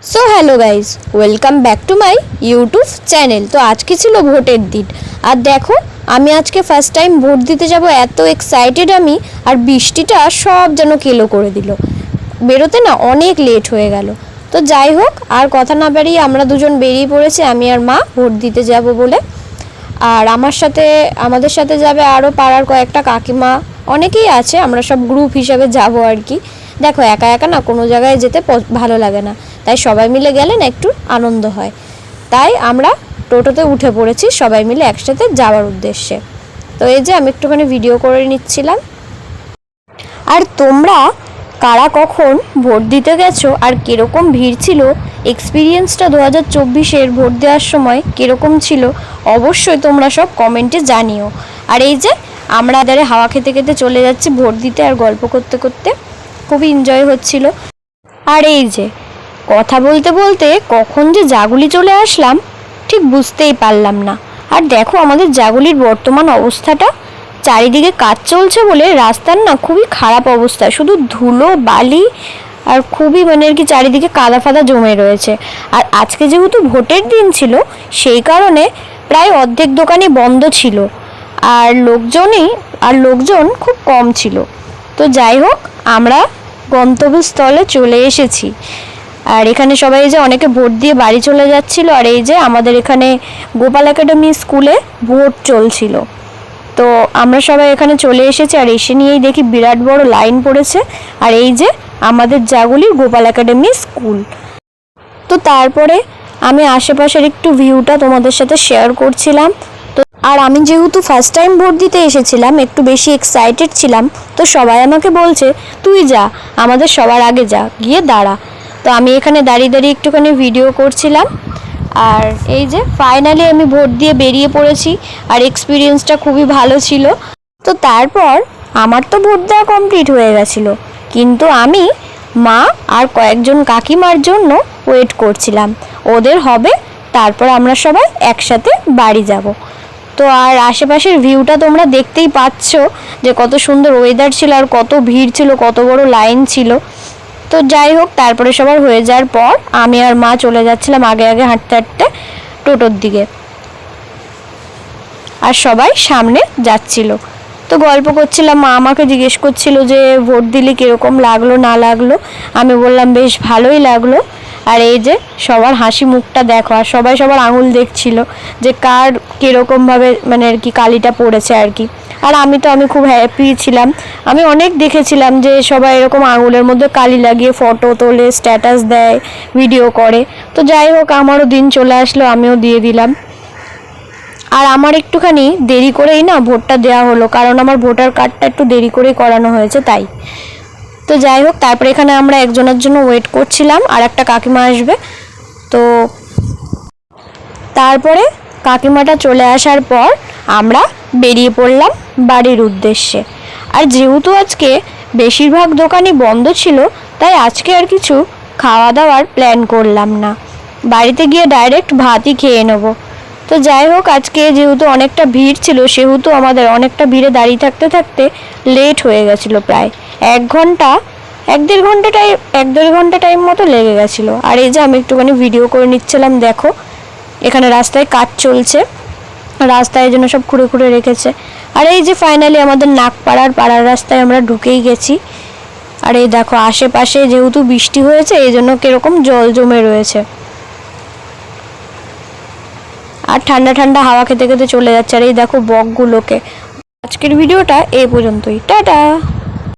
So hello guys welcome back to my YouTube channel. तो आज के छिलो भोटर दिन और देखो आमी आज के फार्स्ट टाइम भोट दीते जाबो एत एक्साइटेड आमी और बिस्टिटा सब जेनो केलो करे दिल बेरोते ना अनेक लेट हो गेल। तो যাই হোক আর কথা না বাড়িয়ে আমরা দুজন বেরিয়ে পড়েছি আমি আর মা ভোট দিতে যাব বলে। আর আমাদের সাথে যাবে আরও পাড়ার কয়েকটা কাকিমা অনেকেই আছে, আমরা সব গ্রুপ হিসেবে যাব আর কি। দেখো একা একা না কোনো জায়গায় যেতে ভালো লাগে না, তাই সবাই মিলে গেলে না একটু আনন্দ হয়। তাই আমরা টোটোতে উঠে পড়েছি সবাই মিলে একসাথে যাওয়ার উদ্দেশ্যে। তো এই যে আমি একটুখানি ভিডিও করে নিচ্ছিলাম। আর তোমরা কারা কখন ভোট দিতে গেছো আর কীরকম ভিড় ছিল, এক্সপিরিয়েন্সটা 2024-এর ভোট দেওয়ার সময় কীরকম ছিল অবশ্যই তোমরা সব কমেন্টে জানিও। আর এই যে আমরা হাওয়া খেতে খেতে চলে যাচ্ছি ভোট দিতে আর গল্প করতে করতে, খুবই এনজয় হচ্ছিল। আর এই যে কথা বলতে বলতে কখন যে জাগুলি চলে আসলাম ঠিক বুঝতেই পারলাম না। আর দেখো আমাদের জাগুলির বর্তমান অবস্থাটা, চারিদিকে কাজ চলছে বলে রাস্তার না খুবই খারাপ অবস্থা, শুধু ধুলো বালি আর খুবই আর কি চারিদিকে কাদা ফাদা জমে রয়েছে। আর আজকে যেহেতু ভোটের দিন ছিল সেই কারণে প্রায় অর্ধেক দোকানই বন্ধ ছিল আর লোকজন খুব কম ছিল। তো যাই হোক আমরা গন্তব্যস্থলে চলে এসেছি। আর এখানে সবাই যে অনেকে ভোট দিয়ে বাড়ি চলে যাচ্ছিল। আর এই যে আমাদের এখানে গোপাল একাডেমি স্কুলে ভোট চলছিল, তো আমরা সবাই এখানে চলে এসেছি। আর এসে নিয়েই দেখি বিরাট বড় লাইন পড়েছে। আর এই যে আমাদের জাগুলির গোপাল একাডেমি স্কুল। তো তারপরে আমি আশেপাশের একটু ভিউটা তোমাদের সাথে শেয়ার করছিলাম। তো আর আমি যেহেতু ফার্স্ট টাইম ভোট দিতে এসেছিলাম একটু বেশি এক্সাইটেড ছিলাম, তো সবাই আমাকে বলছে তুই যা, আমাদের সবার আগে যা, গিয়ে দাঁড়া। তো আমি এখানে দাঁড়িয়ে দাঁড়িয়ে একটুখানি ভিডিও করছিলাম। আর এই যে ফাইনালি আমি ভোট দিয়ে বেরিয়ে পড়েছি আর এক্সপিরিয়েন্সটা খুবই ভালো ছিল। তো তারপর আমার তো ভোট দেওয়া কমপ্লিট হয়ে গেছিলো, কিন্তু আমি মা আর কয়েকজন কাকিমার জন্য ওয়েট করছিলাম, ওদের হবে তারপর আমরা সবাই একসাথে বাড়ি যাব। তো আর আশেপাশের ভিউটা তোমরা দেখতেই পাচ্ছ যে কত সুন্দর ওয়েদার ছিল আর কত ভিড় ছিল, কত বড় লাইন ছিল। তো যাই হোক তারপরে সবার হয়ে যাওয়ার পর আমি আর মা চলে যাচ্ছিলাম আগে আগে হাঁটতে হাঁটতে টোটোর দিকে, আর সবাই সামনে যাচ্ছিল। তো গল্প করছিলাম, মা আমাকে জিজ্ঞেস করছিল যে ভোট দিলে কীরকম লাগলো না লাগলো। আমি বললাম বেশ ভালোই লাগলো। আর এই যে সবার হাসি মুখটা দেখো, আর সবাই সবার আঙুল দেখছিল যে কার কীরকমভাবে আর কি কালিটা পড়েছে আর কি। আর আমি খুব হ্যাপি ছিলাম। আমি অনেক দেখেছিলাম যে সবাই এরকম আঙুলের মধ্যে কালি লাগিয়ে ফটো তোলে, স্ট্যাটাস দেয়, ভিডিও করে। তো যাই হোক আমারও দিন চলে আসলো, আমিও দিয়ে দিলাম। আর আমার একটুখানি দেরি করেই না ভোটটা দেওয়া হলো, কারণ আমার ভোটার কার্ডটা একটু দেরি করেই করানো হয়েছে তাই। তো যাই হোক তারপরে এখানে আমরা একজনের জন্য ওয়েট করছিলাম, আর একটা কাকিমা আসবে। তো তারপরে কাকিমাটা চলে আসার পর আমরা বেরিয়ে পড়লাম বাড়ির উদ্দেশ্যে। আর যেহেতু আজকে বেশিরভাগ দোকানই বন্ধ ছিল তাই আজকে আর কিছু খাওয়া দাওয়ার প্ল্যান করলাম না, বাড়িতে গিয়ে ডাইরেক্ট ভাতই খেয়ে নেবো। তো যাই হোক আজকে যেহেতু অনেকটা ভিড় ছিল সেহেতু আমাদের অনেকটা ভিড়ে দাঁড়িয়ে থাকতে থাকতে লেট হয়ে গেছিলো, প্রায় এক দেড় ঘন্টা টাইম মতো লেগে গেছিলো। আর এই যে আমি একটুখানি ভিডিও করে নিচ্ছিলাম, দেখো এখানে রাস্তায় কাজ চলছে, রাস্তায় জন্য সব খুঁড়ে খুঁড়ে রেখেছে। আর এই যে ফাইনালি আমাদের পাড়ার রাস্তায় আমরা ঢুকেই গেছি। আর এই দেখো আশেপাশে যেহেতু বৃষ্টি হয়েছে এই জন্য কীরকম জল জমে রয়েছে, আর ঠান্ডা ঠান্ডা হাওয়া খেতে খেতে চলে যাচ্ছে। আর এই দেখো বকগুলোকে। আজকের ভিডিওটা এই পর্যন্তই, টাটা।